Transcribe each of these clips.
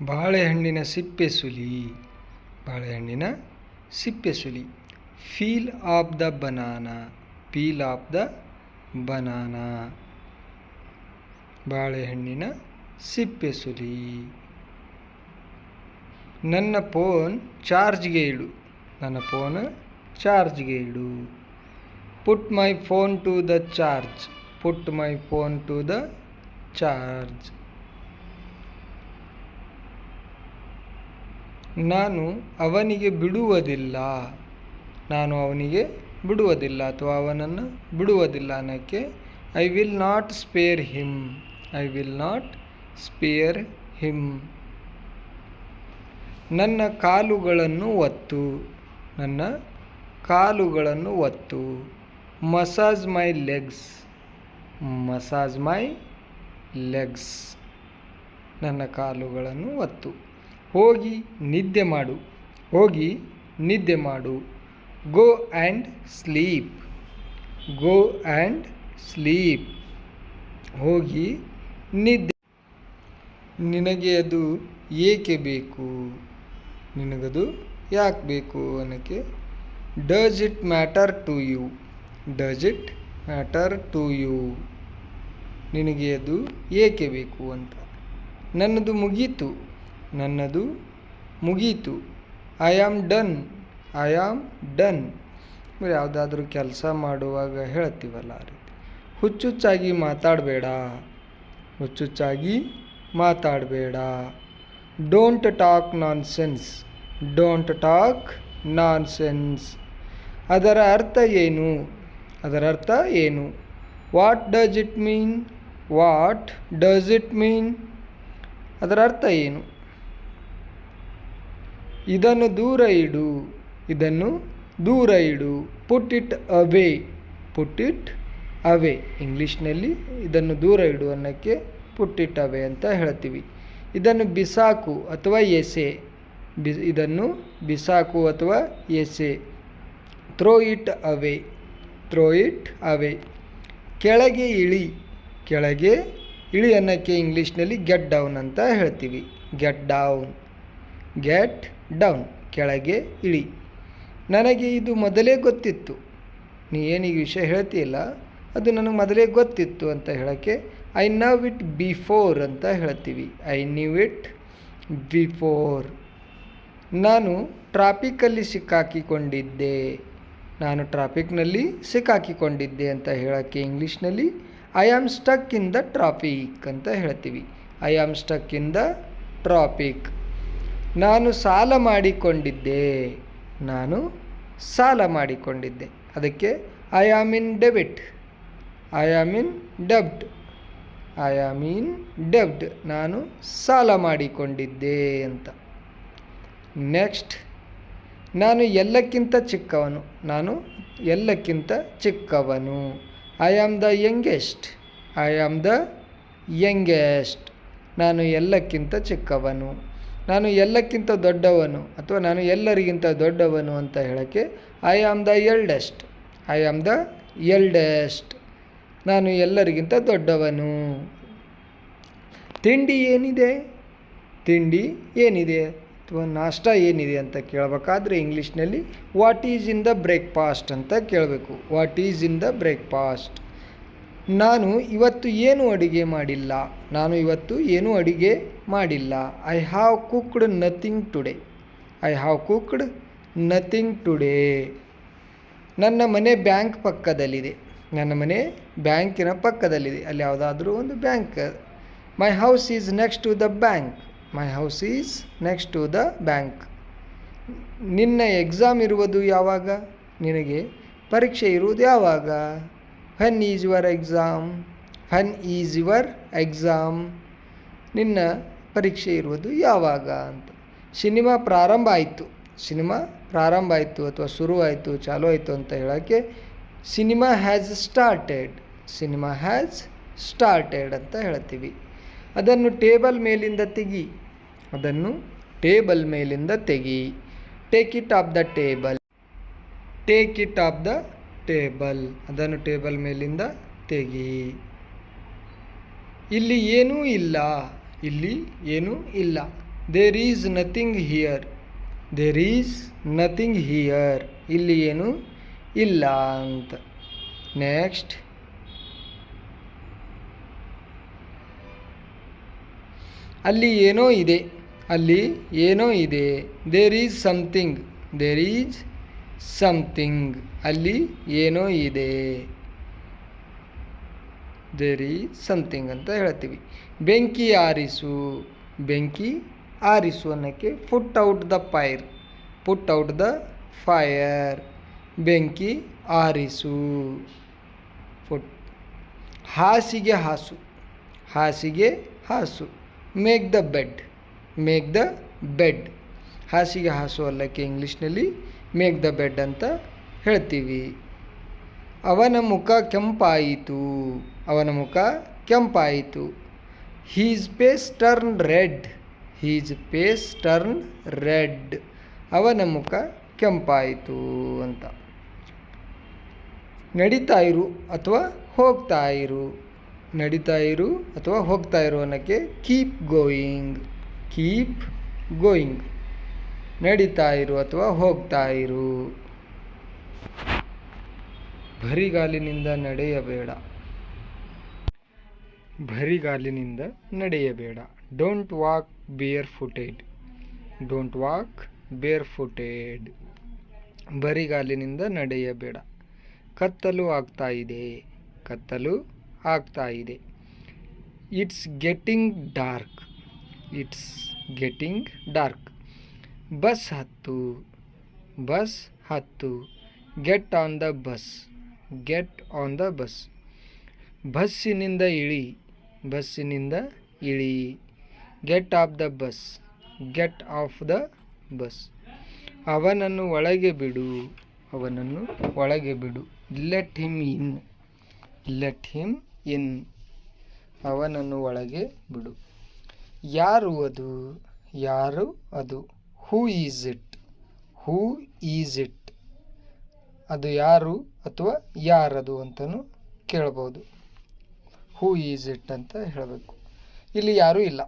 ಬಾಳೆಹಣ್ಣಿನ ಸಿಪ್ಪೆ ಸುಲಿ. ಬಾಳೆಹಣ್ಣಿನ ಸಿಪ್ಪೆ ಸುಲಿ. Peel off the banana. Peel off the banana. ಬಾಳೆಹಣ್ಣಿನ ಸಿಪ್ಪೆ ಸುಲಿ. ನನ್ನ ಫೋನ್ ಚಾರ್ಜ್ಗೆ ಇಡು. ನನ್ನ ಫೋನ್ ಚಾರ್ಜ್ಗೆ ಇಡು. Put my phone to the charge. Put my phone to the charge. ನಾನು ಅವನಿಗೆ ಬಿಡುವುದಿಲ್ಲ. ನಾನು ಅವನಿಗೆ ಬಿಡುವುದಿಲ್ಲ ಅಥವಾ ಅವನನ್ನು ಬಿಡುವುದಿಲ್ಲ ಅನ್ನೋಕ್ಕೆ I will not spare him. I will not spare him. ನನ್ನ ಕಾಲುಗಳನ್ನು ಒತ್ತು. ನನ್ನ ಕಾಲುಗಳನ್ನು ಒತ್ತು. Massage my legs. Massage my legs. ನನ್ನ ಕಾಲುಗಳನ್ನು ಒತ್ತು. ಹೋಗಿ ನಿದ್ದೆ ಮಾಡು. ಹೋಗಿ ನಿದ್ದೆ ಮಾಡು. Go and sleep. Go and sleep. ಹೋಗಿ ನಿದ್ದೆ. ನಿನಗೆ ಅದು ಏಕೆ ಬೇಕು. ನಿನಗದು ಯಾಕೆ ಬೇಕು ಅನ್ನೋಕ್ಕೆ does it matter to you. Does it matter to you. ನಿನಗೆ ಅದು ಏಕೆ ಬೇಕು ಅಂತ. ನನ್ನದು ಮುಗೀತು. ನನ್ನದು ಮುಗೀತು. I am done. I am done. ಯಾವುದಾದ್ರೂ ಕೆಲಸ ಮಾಡುವಾಗ ಹೇಳ್ತೀವಲ್ಲ ಆ ರೀತಿ. ಹುಚ್ಚುಚ್ಚಾಗಿ ಮಾತಾಡಬೇಡ. ಹುಚ್ಚುಚ್ಚಾಗಿ ಮಾತಾಡಬೇಡ. Don't talk nonsense. Don't talk nonsense. ಅದರ ಅರ್ಥ ಏನು. ಅದರ ಅರ್ಥ ಏನು. What does it mean. What does it mean. ಅದರ ಅರ್ಥ ಏನು. ಇದನ್ನು ದೂರ ಇಡು. ಇದನ್ನು ದೂರ ಇಡು. Put it away. Put it ಅವೇ. ಇಂಗ್ಲೀಷ್ನಲ್ಲಿ ಇದನ್ನು ದೂರ ಇಡು ಅನ್ನೋಕ್ಕೆ ಪುಟ್ ಇಟ್ ಅವೇ ಅಂತ ಹೇಳ್ತೀವಿ. ಇದನ್ನು ಬಿಸಾಕು ಅಥವಾ ಎಸೆ. ಇದನ್ನು ಬಿಸಾಕು ಅಥವಾ ಎಸೆ. Throw it away. Throw it away. ಕೆಳಗೆ ಇಳಿ. ಕೆಳಗೆ ಇಳಿ ಅನ್ನೋಕ್ಕೆ ಇಂಗ್ಲೀಷ್ನಲ್ಲಿ ಗೆಟ್ ಡೌನ್ ಅಂತ ಹೇಳ್ತೀವಿ. Get down. Get down. ಕೆಳಗೆ ಇಳಿ. ನನಗೆ ಇದು ಮೊದಲೇ ಗೊತ್ತಿತ್ತು. ನೀ ಏನೀಗ ವಿಷಯ ಹೇಳ್ತೀಯಲ್ಲ ಅದು ನನಗೆ ಮೊದಲೇ ಗೊತ್ತಿತ್ತು ಅಂತ ಹೇಳೋಕ್ಕೆ ಐ ನವ್ ಇಟ್ ಬಿಫೋರ್ ಅಂತ ಹೇಳ್ತೀವಿ. I knew it before. ನಾನು ಟ್ರಾಫಿಕ್ಕಲ್ಲಿ ಸಿಕ್ಕಾಕಿಕೊಂಡಿದ್ದೆ. ನಾನು ಟ್ರಾಫಿಕ್ನಲ್ಲಿ ಸಿಕ್ಕಾಕಿಕೊಂಡಿದ್ದೆ ಅಂತ ಹೇಳೋಕ್ಕೆ ಇಂಗ್ಲೀಷ್ನಲ್ಲಿ I am stuck in the traffic ಅಂತ ಹೇಳ್ತೀವಿ. I am stuck in the traffic. ನಾನು ಸಾಲ ಮಾಡಿಕೊಂಡಿದ್ದೆ. ನಾನು ಸಾಲ ಮಾಡಿಕೊಂಡಿದ್ದೆ. ಅದಕ್ಕೆ I am in debit. I am in ಡೆಬ್ಟ್. ಐ ಆಮ್ ಇನ್ ಡೆಬ್ಟ್. ನಾನು ಸಾಲ ಮಾಡಿಕೊಂಡಿದ್ದೆ ಅಂತ. ನೆಕ್ಸ್ಟ್, ನಾನು ಎಲ್ಲಕ್ಕಿಂತ ಚಿಕ್ಕವನು. ನಾನು ಎಲ್ಲಕ್ಕಿಂತ ಚಿಕ್ಕವನು. I am the youngest. I am the youngest. ನಾನು ಎಲ್ಲಕ್ಕಿಂತ ಚಿಕ್ಕವನು. ನಾನು ಎಲ್ಲಕ್ಕಿಂತ ದೊಡ್ಡವನು ಅಥವಾ ನಾನು ಎಲ್ಲರಿಗಿಂತ ದೊಡ್ಡವನು ಅಂತ ಹೇಳೋಕ್ಕೆ I am the eldest. I am the eldest. ನಾನು ಎಲ್ಲರಿಗಿಂತ ದೊಡ್ಡವನು. ತಿಂಡಿ ಏನಿದೆ. ತಿಂಡಿ ಏನಿದೆ ಅಥವಾ ನಾಷ್ಟ ಏನಿದೆ ಅಂತ ಕೇಳಬೇಕಾದ್ರೆ ಇಂಗ್ಲೀಷ್ನಲ್ಲಿ what is in the breakfast ಅಂತ ಕೇಳಬೇಕು. What is in the breakfast. ನಾನು ಇವತ್ತು ಏನು ಅಡುಗೆ ಮಾಡಿಲ್ಲ. ನಾನು ಇವತ್ತು ಏನೂ ಅಡುಗೆ ಮಾಡಿಲ್ಲ. I have cooked nothing today. I have cooked nothing today. ನನ್ನ ಮನೆ ಬ್ಯಾಂಕ್ ಪಕ್ಕದಲ್ಲಿದೆ. ನನ್ನ ಮನೆ ಬ್ಯಾಂಕಿನ ಪಕ್ಕದಲ್ಲಿದೆ. ಅಲ್ಲಿ ಯಾವುದಾದ್ರೂ ಒಂದು bank. My house is next to the bank. My house is next to the bank. ನಿನ್ನ ಎಕ್ಸಾಮ್ ಇರುವುದು ಯಾವಾಗ. ನಿನಗೆ ಪರೀಕ್ಷೆ ಇರುವುದು ಯಾವಾಗ. When is your exam. When is your exam. ನಿನ್ನ ಪರೀಕ್ಷೆ ಇರುವುದು ಯಾವಾಗ ಅಂತ. ಸಿನಿಮಾ ಪ್ರಾರಂಭ ಆಯಿತು. ಸಿನಿಮಾ ಪ್ರಾರಂಭ ಆಯಿತು ಅಥವಾ ಶುರುವಾಯಿತು ಚಾಲೂ ಆಯಿತು ಅಂತ ಹೇಳೋಕ್ಕೆ cinema has started. Cinema has started ಅಂತ ಹೇಳ್ತೀವಿ. ಅದನ್ನು ಟೇಬಲ್ ಮೇಲಿಂದ ತೆಗಿ. ಅದನ್ನು ಟೇಬಲ್ ಮೇಲಿಂದ ತೆಗಿ. Take it off the table. Take it off the table. ಅದನ್ನು ಟೇಬಲ್ ಮೇಲಿಂದ ತೆಗಿ. ಇಲ್ಲಿ ಏನೂ ಇಲ್ಲ. ಇಲ್ಲಿ ಏನೂ ಇಲ್ಲ. There is nothing here. There is nothing here. ಇಲ್ಲಿ ಏನು ಇಲ್ಲ ಅಂತ. ನೆಕ್ಸ್ಟ್, ಅಲ್ಲಿ ಏನೋ ಇದೆ. ಅಲ್ಲಿ ಏನೋ ಇದೆ. There is something. There is something. ಅಲ್ಲಿ ಏನೋ ಇದೆ. ದೇರ್ ಈಸ್ ಸಮಥಿಂಗ್ ಅಂತ ಹೇಳ್ತೀವಿ. ಬೆಂಕಿ ಆರಿಸು. ಬೆಂಕಿ ಆರಿಸು ಅನ್ನೋಕ್ಕೆ put out the fire. Put out the fire. ಬೆಂಕಿ ಆರಿಸು. ಪುಟ್. ಹಾಸಿಗೆ ಹಾಸು. ಹಾಸಿಗೆ ಹಾಸು. Make the bed. Make the bed. ಹಾಸಿಗೆ ಹಾಸು ಅಲ್ಲಕ್ಕೆ ಇಂಗ್ಲೀಷ್ನಲ್ಲಿ ಮೇಕ್ ದ ಬೆಡ್ ಅಂತ ಹೇಳ್ತೀವಿ. ಅವನ ಮುಖ ಕೆಂಪಾಯಿತು. ಅವನ ಮುಖ ಕೆಂಪಾಯಿತು. He's face turn red. He's face turn red. ಅವನ ಮುಖ ಕೆಂಪಾಯಿತು ಅಂತ. ನಡೀತಾ ಇರು ಅಥವಾ ಹೋಗ್ತಾ ಇರು. ನಡೀತಾ ಇರು ಅಥವಾ ಹೋಗ್ತಾ ಇರು ಅನ್ನೋಕ್ಕೆ ಕೀಪ್ ಗೋಯಿಂಗ್. Keep going. ನಡೀತಾ ಇರು ಅಥವಾ ಹೋಗ್ತಾ ಇರು. ಬರಿಗಾಲಿನಿಂದ ನಡೆಯಬೇಡ. ಬರಿಗಾಲಿನಿಂದ ನಡೆಯಬೇಡ. Don't walk bare footed. Don't walk bare footed. ಬರಿಗಾಲಿನಿಂದ ನಡೆಯಬೇಡ. ಕತ್ತಲು ಆಗ್ತಾ ಇದೆ. ಕತ್ತಲು ಆಗ್ತಾ ಇದೆ. It's getting dark. It's getting dark. Bus ಹತ್ತು. ಬಸ್ ಹತ್ತು. Get on the bus. Get on the bus. ಬಸ್ಸಿನಿಂದ ಇಳಿ. ಬಸ್ಸಿನಿಂದ ಇಳಿ. Get off the bus. Get off the bus. ಅವನನ್ನು ಒಳಗೆ ಬಿಡು. ಅವನನ್ನು ಒಳಗೆ ಬಿಡು. Let him in. Let him in. ಅವನನ್ನು ಒಳಗೆ ಬಿಡು. ಯಾರು ಅದು. ಯಾರು ಅದು. Who is it. Who is it. ಅದು ಯಾರು ಅಥವಾ ಯಾರದು ಅಂತಲೂ ಕೇಳ್ಬೋದು. ಹೂ ಈಸ್ ಇಟ್ ಅಂತ ಹೇಳಬೇಕು. ಇಲ್ಲಿ ಯಾರೂ ಇಲ್ಲ.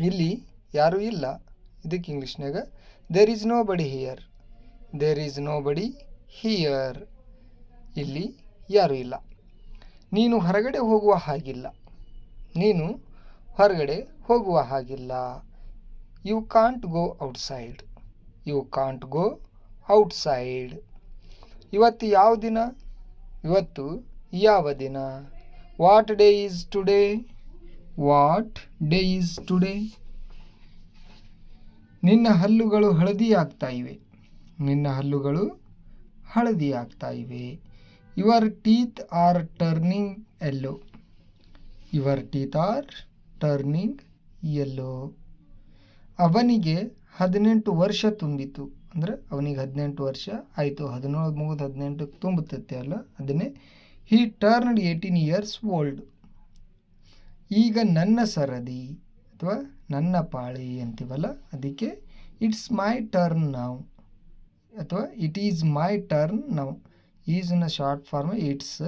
ಇಲ್ಲಿ ಯಾರೂ ಇಲ್ಲ. ಇದಕ್ಕೆ ಇಂಗ್ಲೀಷ್ನಾಗ ದೇರ್ ಈಸ್ ನೋ ಬಡಿ ಹಿಯರ್. ದೇರ್ ಈಸ್ ನೋ ಬಡಿ ಹಿಯರ್. ಇಲ್ಲಿ ಯಾರೂ ಇಲ್ಲ. ನೀನು ಹೊರಗಡೆ ಹೋಗುವ ಹಾಗಿಲ್ಲ. ನೀನು ಹೊರಗಡೆ ಹೋಗುವ ಹಾಗಿಲ್ಲ. You can't go outside. You can't go outside. ಇವತ್ತು ಯಾವ ದಿನ. ಇವತ್ತು ಯಾವ ದಿನ. What day is today. What day is today. ನಿನ್ನ ಹಲ್ಲುಗಳು ಹಳದಿ ಆಗ್ತಾ ಇವೆ. ನಿನ್ನ ಹಲ್ಲುಗಳು ಹಳದಿ ಆಗ್ತಾ ಇವೆ. Your teeth are turning yellow. Your teeth are turning yellow. ಅವನಿಗೆ 18 ವರ್ಷ ತುಂಬಿತು. ಅಂದರೆ ಅವನಿಗೆ 18 ವರ್ಷ ಆಯಿತು. 17 ಮುಗಿದು 18 ತುಂಬುತ್ತೆ ಅಲ್ಲ, ಅದನ್ನೇ ಹಿ ಟರ್ನ್ಡ್ 18 years ಓಲ್ಡ್. ಈಗ ನನ್ನ ಸರದಿ ಅಥವಾ ನನ್ನ ಪಾಳಿ ಅಂತೀವಲ್ಲ, ಅದಕ್ಕೆ ಇಟ್ಸ್ ಮೈ ಟರ್ನ್ ನಾವು ಅಥವಾ ಇಟ್ ಈಸ್ ಮೈ ಟರ್ನ್ ನಾವು. ಈಸ್ನ ಶಾರ್ಟ್ ಫಾರ್ಮ್ ಇಟ್ಸ್.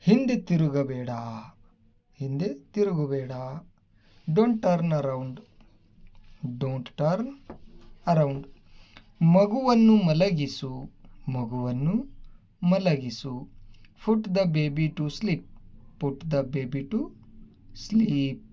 ಹಿಂದೆ ತಿರುಗಬೇಡ. ಹಿಂದೆ ತಿರುಗಬೇಡ. Don't turn around. Don't turn around. ಮಗುವನ್ನು ಮಲಗಿಸು. ಮಗುವನ್ನು ಮಲಗಿಸು. Put the baby to sleep. Put the baby to sleep.